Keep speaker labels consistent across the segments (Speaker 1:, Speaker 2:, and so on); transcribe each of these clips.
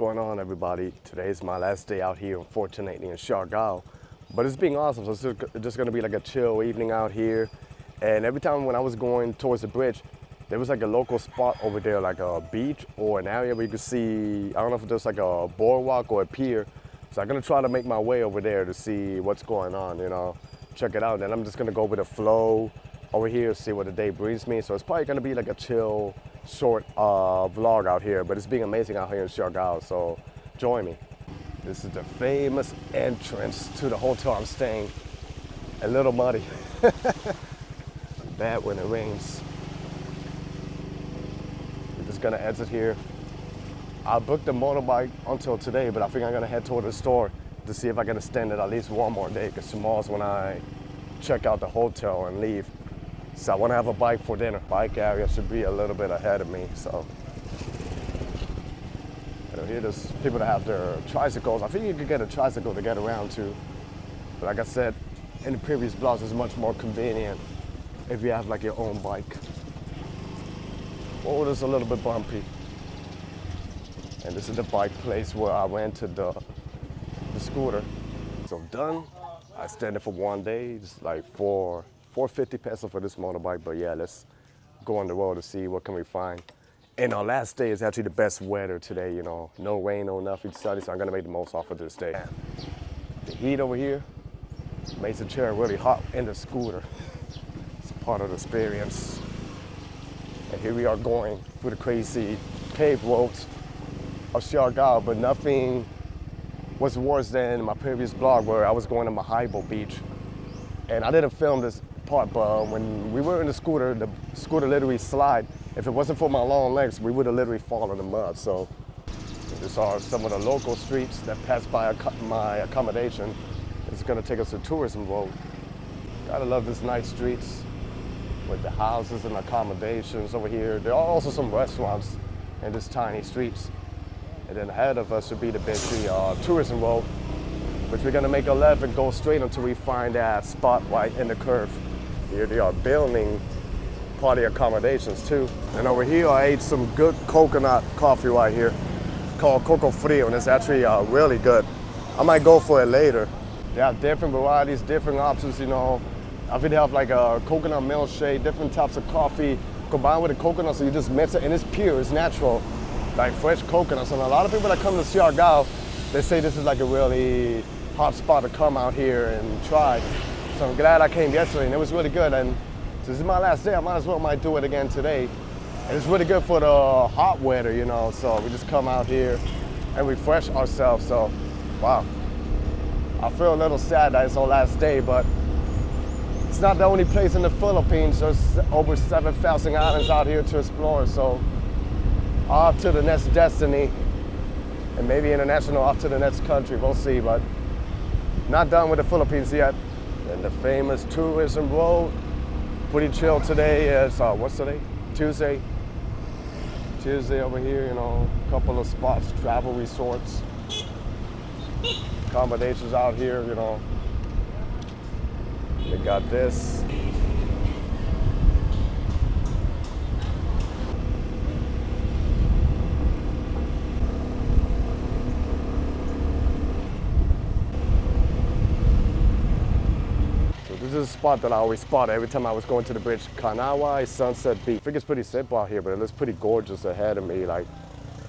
Speaker 1: going on, everybody? Today is my last day out here, unfortunately, in Siargao. But it's being awesome, so it's just gonna be like a chill evening out here. And every time when I was going towards the bridge, there was like a local spot over there, like a beach or an area where you could see, I don't know if there's like a boardwalk or a pier. So I'm gonna try to make my way over there to see what's going on, check it out. And I'm just gonna go with the flow over here, see what the day brings me. So it's probably gonna be like a chill, short vlog out here, but it's being amazing out here in Siargao, so join me. This is the famous entrance to the hotel I'm staying. A little muddy. Bad when it rains. We're just gonna exit here. I booked the motorbike until today, but I think I'm gonna head toward the store to see if I can extend it at least one more day, because tomorrow's when I check out the hotel and leave. So I want to have a bike for dinner. Bike area should be a little bit ahead of me, so. Here there's people that have their tricycles. I think you could get a tricycle to get around too. But like I said in the previous vlogs, it's much more convenient if you have like your own bike. Oh, it's a little bit bumpy. And this is the bike place where I rented the scooter. So done. I extended for one day, just like 450 pesos for this motorbike, but yeah, let's go on the road to see what can we find. And our last day is actually the best weather today, no rain, no nothing, sunny, so I'm gonna make the most off of this day. The heat over here makes the chair really hot in the scooter. It's part of the experience. And here we are going through the crazy paved roads of Siargao, but nothing was worse than my previous vlog where I was going to Mahaibo Beach. And I didn't film this part, but when we were in the scooter literally slide. If it wasn't for my long legs, we would have literally fallen in the mud. So these are some of the local streets that pass by my accommodation. It's gonna take us to tourism road. Gotta love these nice streets with the houses and accommodations over here. There are also some restaurants in these tiny streets. And then ahead of us should be the busy tourism road, which we're gonna make a left and go straight until we find that spot right in the curve. Here they are building party accommodations too. And over here I ate some good coconut coffee right here called Coco Frio, and it's actually really good. I might go for it later. They have different varieties, different options, I think they have like a coconut milkshake, different types of coffee combined with the coconut, so you just mix it, and it's pure, it's natural, like fresh coconuts. And a lot of people that come to Siargao, they say this is like a really hot spot to come out here and try. So I'm glad I came yesterday, and it was really good. And this is my last day, I might do it again today. And it's really good for the hot weather, so we just come out here and refresh ourselves. So, wow. I feel a little sad that it's our last day, but it's not the only place in the Philippines. There's over 7,000 islands out here to explore. So, off to the next destiny, and maybe international, off to the next country, we'll see, but not done with the Philippines yet. And the famous tourism road. Pretty chill today. It's what's today? Tuesday. Tuesday over here, a couple of spots, travel resorts, accommodations out here, They got this. This is a spot that I always spot every time I was going to the bridge. Kanawai Sunset Beach. I think it's pretty simple out here, but it looks pretty gorgeous ahead of me. Like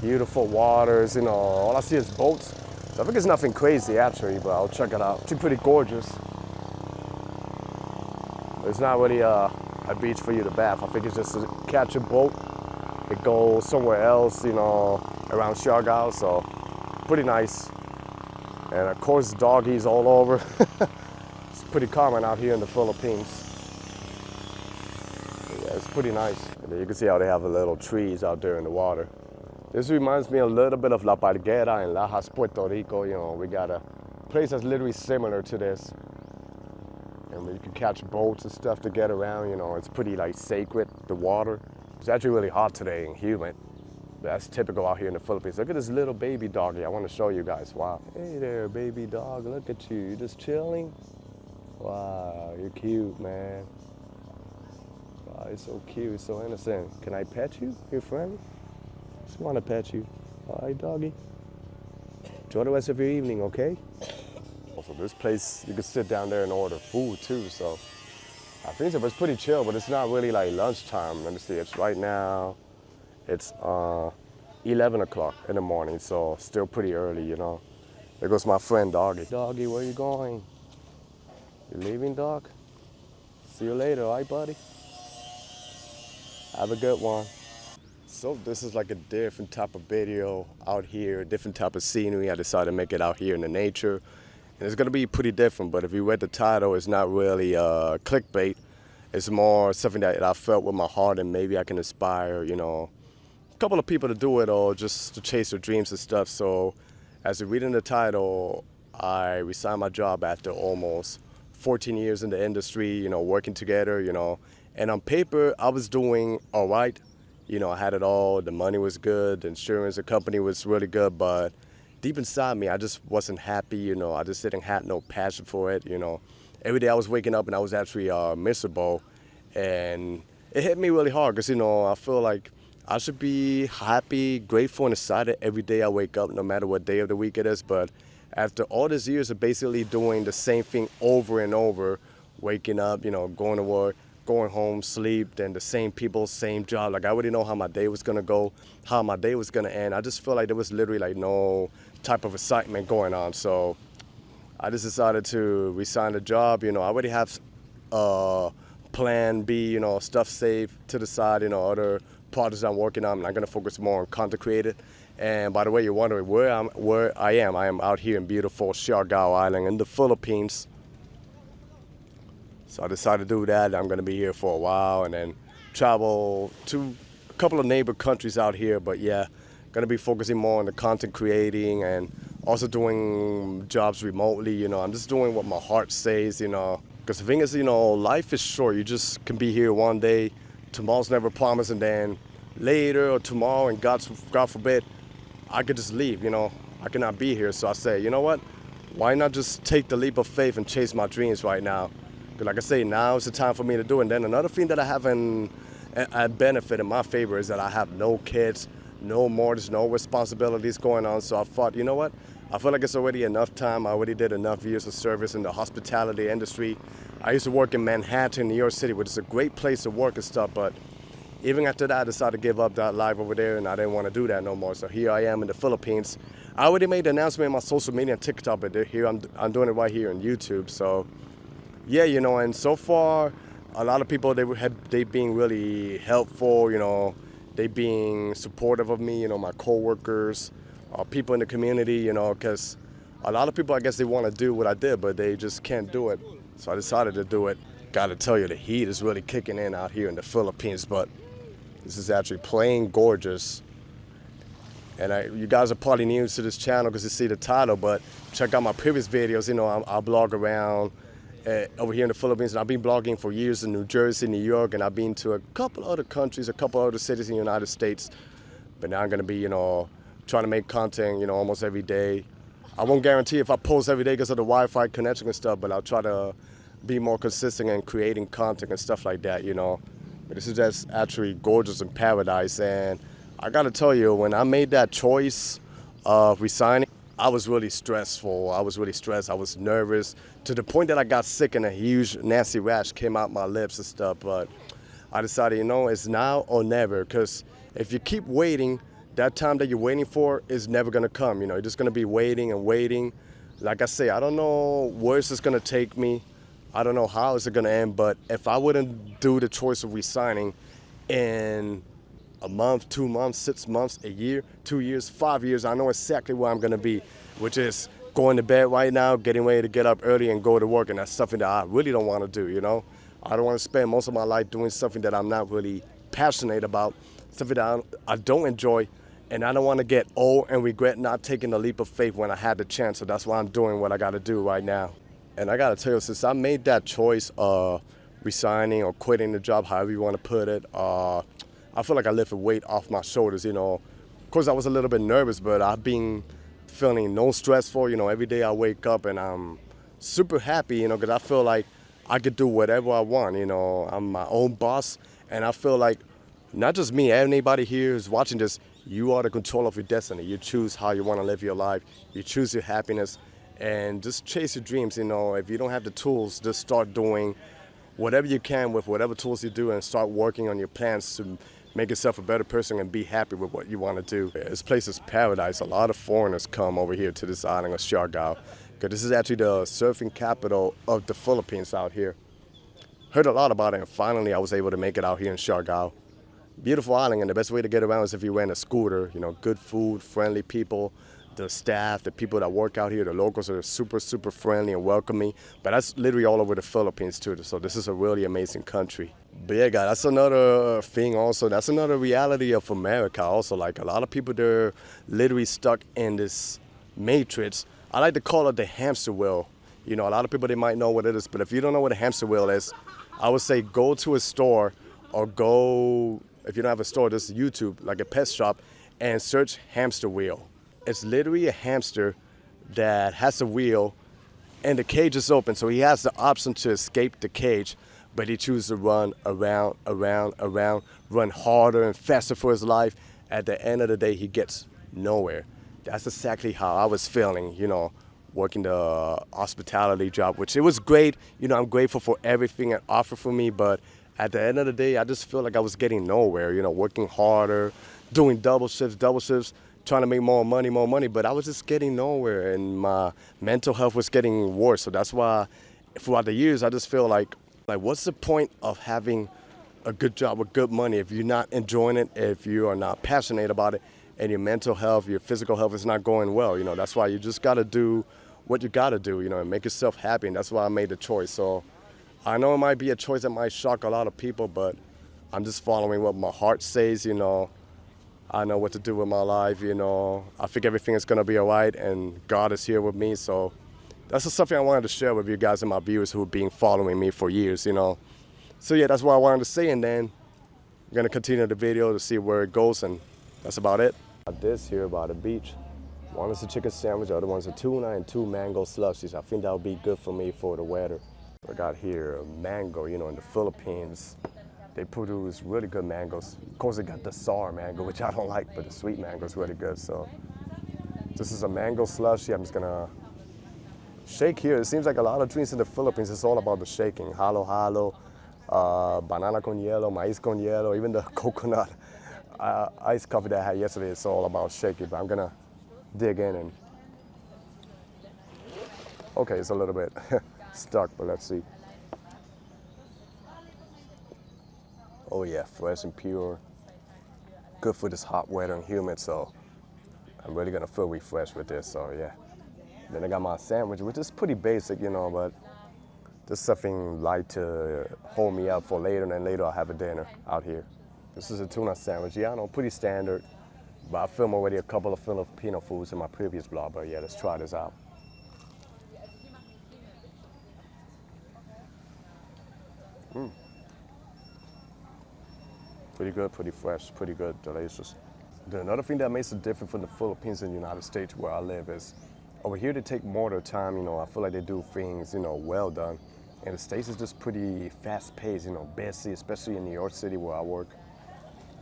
Speaker 1: beautiful waters, all I see is boats. So I think it's nothing crazy actually, but I'll check it out. It's pretty gorgeous. It's not really a beach for you to bath. I think it's just to catch a boat. It goes somewhere else, around Siargao, so pretty nice. And of course, doggies all over. Pretty common out here in the Philippines. Yeah, it's pretty nice. And you can see how they have the little trees out there in the water. This reminds me a little bit of La Parguera in Lajas, Puerto Rico. We got a place that's literally similar to this. And you can catch boats and stuff to get around, It's pretty like sacred, the water. It's actually really hot today and humid. That's typical out here in the Philippines. Look at this little baby doggy. I want to show you guys. Wow. Hey there, baby dog. Look at you. You just chilling? Wow, you're cute, man. Wow, you're so cute, so innocent. Can I pet you? You're friendly? Just want to pet you. Hi, doggy. Enjoy the rest of your evening, okay? Also, this place, you can sit down there and order food too, so I think it's pretty chill, but it's not really like lunchtime. Let me see, it's right now, it's 11 o'clock in the morning, so still pretty early, you know. There goes my friend Doggy. Doggy, where you going? You leaving, dog? See you later, all right, buddy? Have a good one. So this is like a different type of video out here, different type of scenery. I decided to make it out here in the nature. And it's gonna be pretty different, but if you read the title, it's not really clickbait. It's more something that I felt with my heart, and maybe I can inspire, you know, a couple of people to do it, or just to chase their dreams and stuff. So as you read in the title, I resigned my job after almost 14 years in the industry, you know, working together, you know. And on paper, I was doing all right. You know, I had it all. The money was good. The insurance, the company was really good. But deep inside me, I just wasn't happy. You know, I just didn't have no passion for it. You know, every day I was waking up and I was actually miserable. And it hit me really hard because, you know, I feel like I should be happy, grateful, and excited every day I wake up, no matter what day of the week it is. But after all these years of basically doing the same thing over and over, waking up, you know, going to work, going home, sleep, then the same people, same job. Like I already know how my day was gonna go, how my day was gonna end. I just feel like there was literally like no type of excitement going on. So I just decided to resign the job. You know, I already have plan B, you know, stuff saved to the side, you know, other projects I'm working on. I'm gonna focus more on content creating. And by the way, you're wondering where I am. I am out here in beautiful Siargao Island in the Philippines. So I decided to do that. I'm going to be here for a while and then travel to a couple of neighbor countries out here. But yeah, going to be focusing more on the content creating and also doing jobs remotely. You know, I'm just doing what my heart says, you know, because the thing is, you know, life is short. You just can be here one day. Tomorrow's never promised. And then later or tomorrow, and God forbid, I could just leave, you know. I cannot be here. So I say, you know what? Why not just take the leap of faith and chase my dreams right now? Because like I say, now is the time for me to do it. And then another thing that I have a benefit in my favor is that I have no kids, no mortgage, no responsibilities going on. So I thought, you know what? I feel like it's already enough time. I already did enough years of service in the hospitality industry. I used to work in Manhattan, New York City, which is a great place to work and stuff. But even after that, I decided to give up that life over there, and I didn't want to do that no more. So here I am in the Philippines. I already made the announcement on my social media and TikTok, but here I'm doing it right here on YouTube. So yeah, you know, and so far, a lot of people, they being really helpful, you know, they being supportive of me, you know, my coworkers, people in the community, you know, because a lot of people, I guess they want to do what I did, but they just can't do it. So I decided to do it. Got to tell you, the heat is really kicking in out here in the Philippines, but this is actually plain gorgeous. And you guys are probably new to this channel because you see the title, but check out my previous videos. You know, I blog around over here in the Philippines, and I've been blogging for years in New Jersey, New York, and I've been to a couple other countries, a couple other cities in the United States. But now I'm going to be, you know, trying to make content, you know, almost every day. I won't guarantee if I post every day because of the Wi-Fi connection and stuff, but I'll try to be more consistent in creating content and stuff like that, you know. But this is just actually gorgeous in paradise, and I got to tell you, when I made that choice of resigning, I was really stressful. I was really stressed. I was nervous to the point that I got sick and a huge nasty rash came out my lips and stuff. But I decided, you know, it's now or never, because if you keep waiting, that time that you're waiting for is never going to come. You know, you're just going to be waiting and waiting. Like I say, I don't know where it's going to take me. I don't know how it's going to end. But if I wouldn't do the choice of resigning in a month, 2 months, 6 months, a year, 2 years, 5 years, I know exactly where I'm going to be, which is going to bed right now, getting ready to get up early and go to work. And that's something that I really don't want to do, you know. I don't want to spend most of my life doing something that I'm not really passionate about, something that I don't enjoy. And I don't want to get old and regret not taking the leap of faith when I had the chance. So that's why I'm doing what I got to do right now. And I got to tell you, since I made that choice of resigning or quitting the job, however you want to put it, I feel like I lifted weight off my shoulders, you know. Of course, I was a little bit nervous, but I've been feeling no stressful. You know, every day I wake up and I'm super happy, you know, because I feel like I could do whatever I want, you know. I'm my own boss, and I feel like not just me, anybody here who's watching this, You are the control of your destiny. You choose how you want to live your life. You choose your happiness, and just chase your dreams. If you don't have the tools, just start doing whatever you can with whatever tools you do, and start working on your plans to make yourself a better person and be happy with what you want to do. This place is paradise. A lot of foreigners come over here to this island of Siargao, because this is actually the surfing capital of the Philippines out here. Heard a lot about it, and finally I was able to make it out here in Siargao. Beautiful island, and the best way to get around is if you rent a scooter. Good food, friendly people, the staff, the people that work out here, the locals are super, super friendly and welcoming. But that's literally all over the Philippines too, so this is a really amazing country. But yeah, guys, that's another thing also. That's another reality of America also. Like, a lot of people, they're literally stuck in this matrix. I like to call it the hamster wheel. A lot of people, they might know what it is, but if you don't know what a hamster wheel is, I would say go to a store, or go, if you don't have a store, just YouTube, like a pet shop, and search hamster wheel. It's literally a hamster that has a wheel, and the cage is open, so he has the option to escape the cage, but he chooses to run around, run harder and faster for his life. At the end of the day, he gets nowhere. That's exactly how I was feeling, working the hospitality job, which it was great. I'm grateful for everything it offered for me, but at the end of the day, I just feel like I was getting nowhere, working harder, doing double shifts, trying to make more money, but I was just getting nowhere, and my mental health was getting worse. So that's why throughout the years, I just feel like what's the point of having a good job with good money if you're not enjoying it, if you are not passionate about it, and your mental health, your physical health is not going well. That's why you just got to do what you got to do, and make yourself happy, and that's why I made the choice. So I know it might be a choice that might shock a lot of people, but I'm just following what my heart says. I know what to do with my life. I think everything is going to be all right, and God is here with me. So that's just something I wanted to share with you guys and my viewers who have been following me for years. So yeah, that's what I wanted to say, and then I'm going to continue the video to see where it goes, and that's about it. This here by the beach. One is a chicken sandwich, the other one's a tuna, and 2 mango slushies. I think that would be good for me for the weather. I got here mango. In the Philippines, they produce really good mangoes. Of course, they got the sour mango, which I don't like, but the sweet mango is really good. So this is a mango slushie. I'm just gonna shake here. It seems like a lot of drinks in the Philippines, it's all about the shaking. Halo, banana con hielo, maíz con hielo, even the coconut iced coffee that I had yesterday, it's all about shaking. But I'm gonna dig in, and okay, it's a little bit stuck, but let's see. Oh yeah, fresh and pure. Good for this hot weather and humid, so I'm really gonna feel refreshed with this, so yeah. Then I got my sandwich, which is pretty basic, but just something light to hold me up for later, and then later I'll have a dinner out here. This is a tuna sandwich. Yeah, I know, pretty standard, but I filmed already a couple of Filipino foods in my previous vlog, but yeah, let's try this out. Pretty good, pretty fresh, pretty good, delicious. Then another thing that makes it different from the Philippines and the United States where I live is, over here they take more of their time, I feel like they do things, well done. And the States is just pretty fast paced, busy, especially in New York City where I work.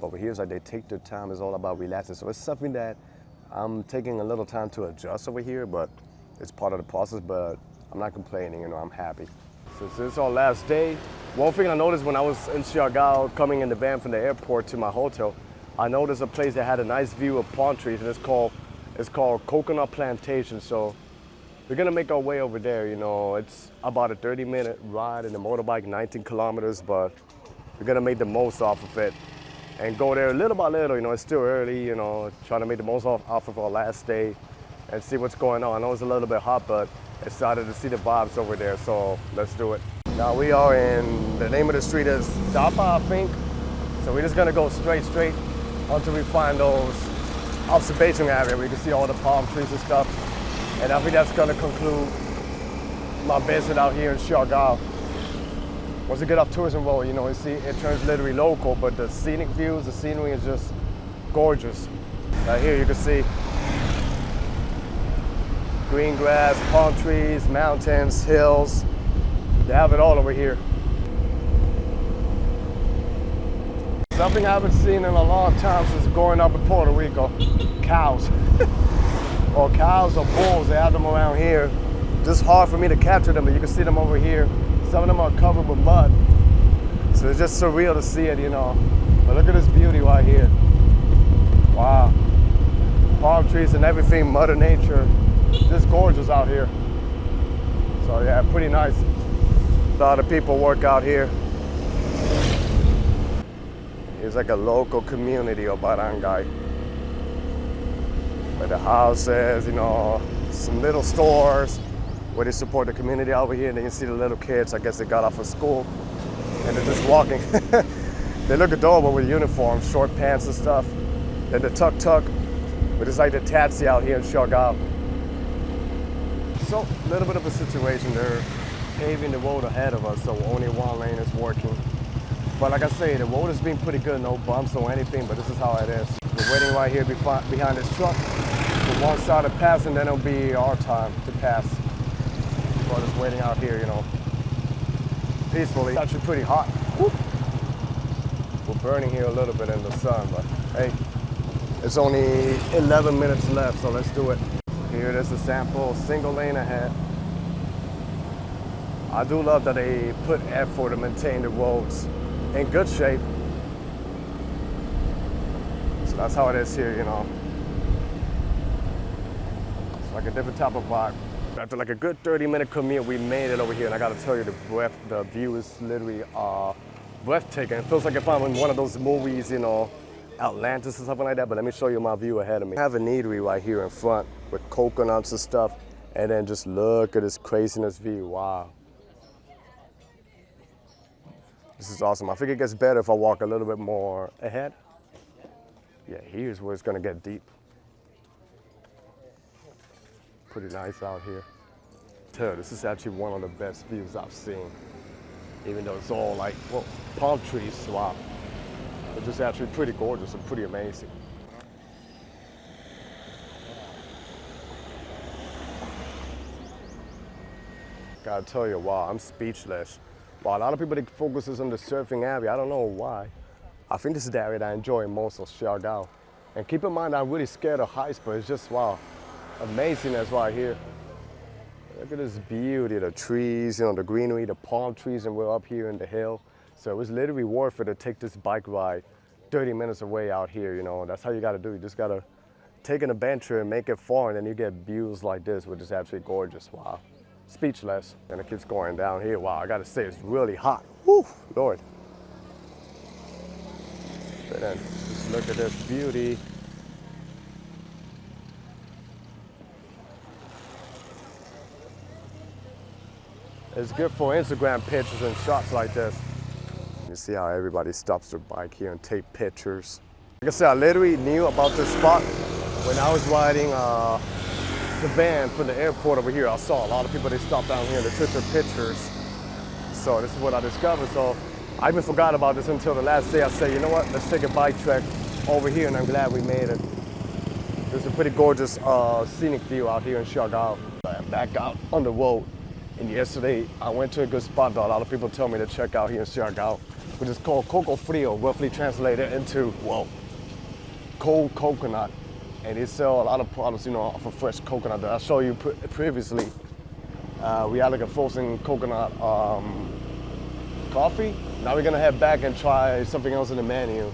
Speaker 1: But over here it's like they take their time, it's all about relaxing. So it's something that I'm taking a little time to adjust over here, but it's part of the process, but I'm not complaining, I'm happy. Since this is our last day, one thing I noticed when I was in Siargao coming in the van from the airport to my hotel, I noticed a place that had a nice view of palm trees, and it's called Coconut Plantation. So we're gonna make our way over there. It's about a 30-minute ride in the motorbike, 19 kilometers, but we're gonna make the most off of it and go there little by little. It's still early, trying to make the most off of our last day and see what's going on. I know it's a little bit hot, but excited to see the vibes over there, so let's do it. Now we are in, the name of the street is Dapa, I think. So we're just gonna go straight until we find those observation area where you can see all the palm trees and stuff. And I think that's gonna conclude my visit out here in Siargao. Once you get off Tourism Road, you see it turns literally local, but the scenic views, the scenery is just gorgeous. Right here you can see green grass, palm trees, mountains, hills. They have it all over here. Something I haven't seen in a long time since growing up in Puerto Rico, cows. Or cows or bulls, they have them around here. Just hard for me to capture them, but you can see them over here. Some of them are covered with mud. So it's just surreal to see it, you know. But look at this beauty right here. Wow. Palm trees and everything, Mother Nature. Just gorgeous out here. So yeah, pretty nice. A lot of people work out here. It's like a local community of barangay. Where the houses, you know, some little stores where they support the community over here. And then you see the little kids, I guess they got off of school and they're just walking. They look adorable with uniforms, short pants and stuff. Then the tuk-tuk, but it's like the taxi out here in Siargao. So, a little bit of a situation. They're paving the road ahead of us, so only one lane is working. But like I say, the road has been pretty good, no bumps or anything, but this is how it is. We're waiting right here behind this truck for one side to pass, and then it'll be our time to pass. We're just waiting out here, you know, peacefully. It's actually pretty hot. Woo. We're burning here a little bit in the sun, but hey, it's only 11 minutes left, so let's do it. Here it is, a sample, single lane ahead. I do love that they put effort to maintain the roads in good shape. So that's how it is here, you know. It's like a different type of vibe. After like a good 30-minute commute, we made it over here, and I gotta tell you, the view is literally breathtaking. It feels like if I'm in one of those movies, you know, Atlantis or something like that, but let me show you my view ahead of me. I have an eatery right here in front with coconuts and stuff, and then just look at this craziness view, wow. This is awesome. I think it gets better if I walk a little bit more ahead. Yeah, here's where it's gonna get deep. Pretty nice out here. This is actually one of the best views I've seen. Even though it's all like, well, palm trees, wow. It's just actually pretty gorgeous and pretty amazing. Gotta tell you, wow, I'm speechless. Wow, a lot of people that focuses on the surfing area, I don't know why. I think this is the area that I enjoy most of Siargao. And keep in mind, I'm really scared of heights, but it's just, wow, amazingness right here. Look at this beauty, the trees, you know, the greenery, the palm trees, and we're up here in the hill. So it was literally worth it to take this bike ride 30 minutes away out here, you know. That's how you gotta do it. You just gotta take an adventure and make it far, and then you get views like this, which is absolutely gorgeous, wow. Speechless. And it keeps going down here. Wow, I gotta say, it's really hot. Woo, Lord. But then, just look at this beauty. It's good for Instagram pictures and shots like this. You see how everybody stops their bike here and take pictures. Like I said, I literally knew about this spot when I was riding the van from the airport over here. I saw a lot of people, they stopped down here and they took their pictures. So this is what I discovered. So I even forgot about this until the last day. I said, you know what, let's take a bike trek over here, and I'm glad we made it. There's a pretty gorgeous scenic view out here in Siargao. I'm back out on the road. And yesterday, I went to a good spot that a lot of people tell me to check out here in Siargao, which is called Coco Frio, roughly translated into, well, cold coconut. And they sell a lot of products, you know, off of fresh coconut that I showed you previously. We had like a frozen coconut coffee. Now we're gonna head back and try something else in the menu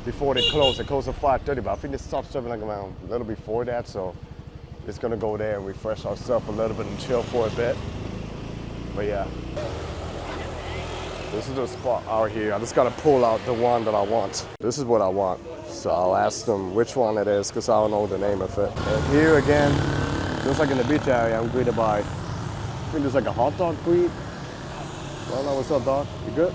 Speaker 1: before they close. They close at 5:30, but I think they stop serving like around a little before that, so it's gonna go there and refresh ourselves a little bit and chill for a bit. But yeah, this is the spot out here. I just gotta pull out the one that I want. This is what I want. So I'll ask them which one it is, because I don't know the name of it. And here again, just like in the beach area, I'm greeted by, I think there's like a hot dog greet. I don't know, what's up, dog? You good?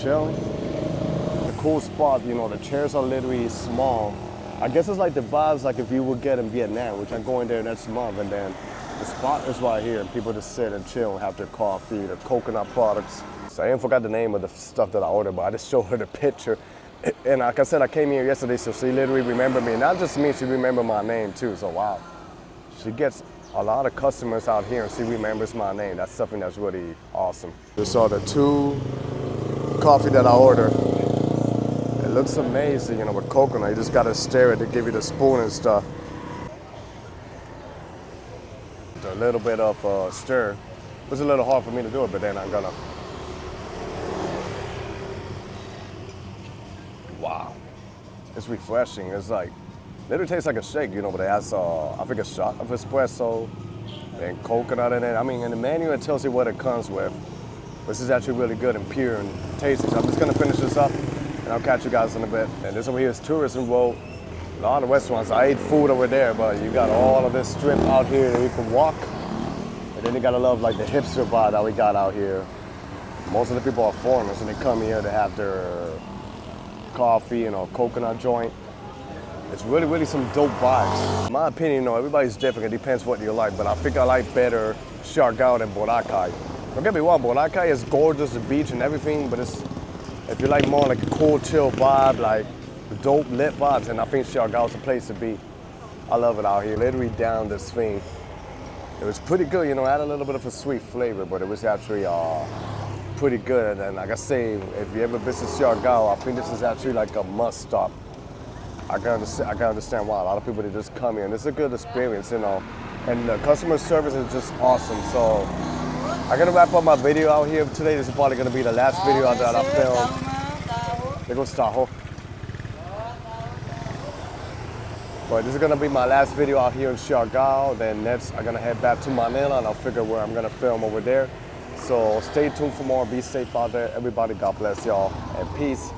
Speaker 1: Chilling. The cool spot, you know, the chairs are literally small. I guess it's like the vibes like if you would get in Vietnam, which I'm going there next month, and then the spot is right here, and people just sit and chill and have their coffee, the coconut products. So I ain't forgot the name of the stuff that I ordered, but I just showed her the picture. And like I said, I came here yesterday, so she literally remembered me. Not just me, she remembered my name too, so wow. She gets a lot of customers out here and she remembers my name. That's something that's really awesome. These are the 2 coffee that I ordered. looks amazing, you know, with coconut. You just gotta stir it to give you the spoon and stuff. A little bit of stir. It was a little hard for me to do it, but then I'm gonna. Wow, it's refreshing. It's like, literally tastes like a shake, you know, but it has, I think, a shot of espresso and coconut in it. I mean, in the menu, it tells you what it comes with. This is actually really good and pure and tasty. So I'm just gonna finish this up and I'll catch you guys in a bit. And this over here is Tourism Road. A lot of restaurants. I ate food over there, but you got all of this strip out here that you can walk. And then you gotta love like the hipster vibe that we got out here. Most of the people are foreigners and they come here to have their coffee and a coconut joint. It's really, really some dope vibes. In my opinion, you know, everybody's different. It depends what you like, but I think I like better Siargao than Boracay. Don't get me wrong, Boracay is gorgeous, the beach and everything, but it's, if you like more like a cool, chill vibe, like the dope lit vibes, and I think Siargao is the place to be. I love it out here. Literally down this thing. It was pretty good, you know, had a little bit of a sweet flavor, but it was actually pretty good. And like I say, if you ever visit Siargao, I think this is actually like a must stop. I can understand why a lot of people, they just come here, and it's a good experience, you know. And the customer service is just awesome. So I'm gonna wrap up my video out here today. This is probably gonna be the last video that I filmed. There goes Tahoe. But this is gonna be my last video out here in Siargao. Then next, I'm gonna head back to Manila and I'll figure where I'm gonna film over there. So stay tuned for more. Be safe out there. Everybody, God bless y'all, and peace.